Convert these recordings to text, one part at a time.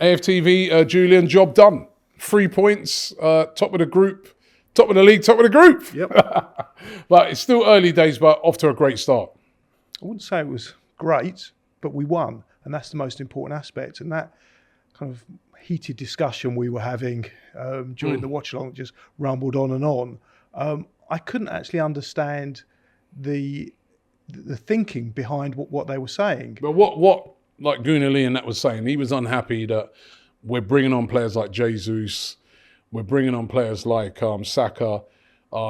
AFTV, Julian, job done. 3 points, top of the group, top of the league, top of the group. Yep. But it's still early days, but off to a great start. I wouldn't say it was great, but we won, and that's the most important aspect. And that kind of heated discussion we were having during the watch-along just rumbled on and on. I couldn't actually understand the thinking behind what they were saying. But what like Julian that was saying, he was unhappy that we're bringing on players like Jesus, we're bringing on players like Saka.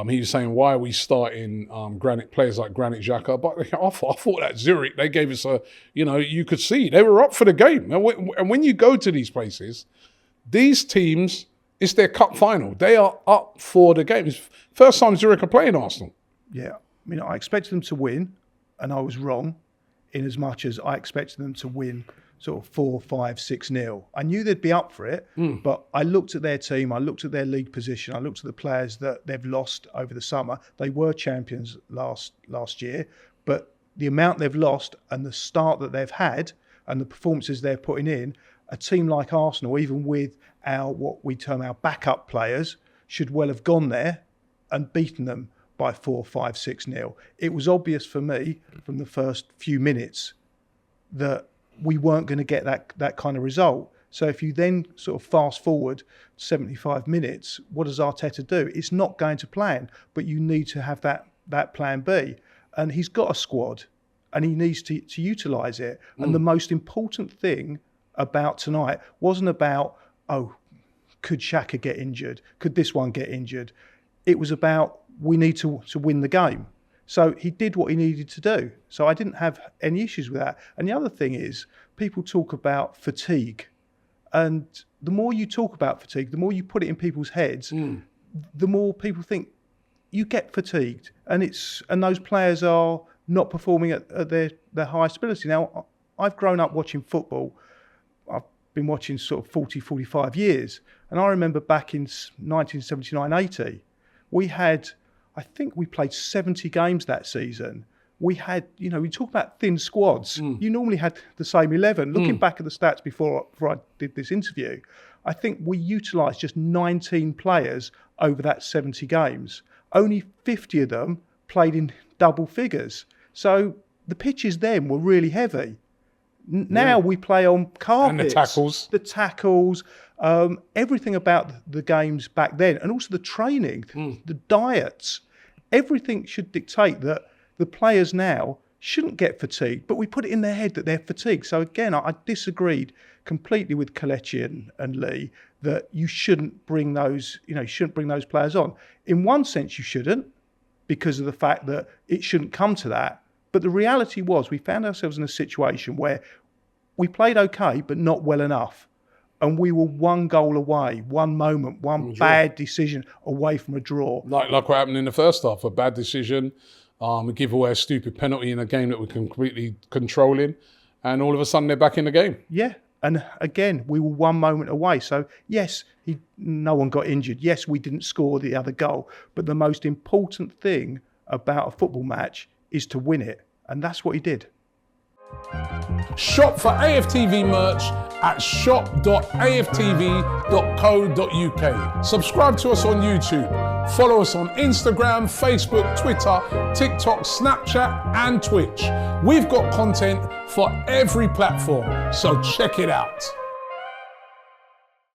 He was saying, why are we starting players like Granit Xhaka? But I thought at Zurich, they gave us you could see they were up for the game. And when you go to these places, these teams, it's their cup final. They are up for the game. It's first time Zurich are playing Arsenal. Yeah. I mean, I expected them to win, and I was wrong in as much as I expected them to win sort of 4-5, 6-0. I knew they'd be up for it, but I looked at their team, I looked at their league position, I looked at the players that they've lost over the summer. They were champions last year, but the amount they've lost and the start that they've had and the performances they're putting in, a team like Arsenal, even with what we term our backup players, should well have gone there and beaten them by 4-5, 6-0. It was obvious for me from the first few minutes that we weren't going to get that kind of result. So if you then sort of fast forward 75 minutes, what does Arteta do? It's not going to plan, but you need to have that plan B. And he's got a squad and he needs to utilise it. And the most important thing about tonight wasn't about, could Xhaka get injured? Could this one get injured? It was about, we need to win the game. So he did what he needed to do. So I didn't have any issues with that. And the other thing is, people talk about fatigue. And the more you talk about fatigue, the more you put it in people's heads, the more people think you get fatigued. And those players are not performing at their highest ability. Now, I've grown up watching football. I've been watching sort of 40, 45 years. And I remember back in 1979, 80, I think we played 70 games that season. We had, we talk about thin squads. You normally had the same 11. Looking back at the stats before I did this interview, I think we utilised just 19 players over that 70 games. Only 50 of them played in double figures. So the pitches then were really heavy. Now we play on carpets. And the tackles. Everything about the games back then, and also the training, the diets, everything should dictate that the players now shouldn't get fatigued, but we put it in their head that they're fatigued. So again, I disagreed completely with Kelechi and Lee that you shouldn't bring those players on. In one sense, you shouldn't, because of the fact that it shouldn't come to that. But the reality was we found ourselves in a situation where we played okay, but not well enough. And we were one goal away, one moment, one bad decision away from a draw. Like what happened in the first half, a bad decision, we give away a stupid penalty in a game that we're completely controlling, and all of a sudden they're back in the game. Yeah, and again, we were one moment away. So yes, no one got injured. Yes, we didn't score the other goal. But the most important thing about a football match is to win it. And that's what he did. Shop for AFTV merch at shop.aftv.co.uk. Subscribe to us on YouTube. Follow us on Instagram, Facebook, Twitter, TikTok, Snapchat, and Twitch. We've got content for every platform, so check it out.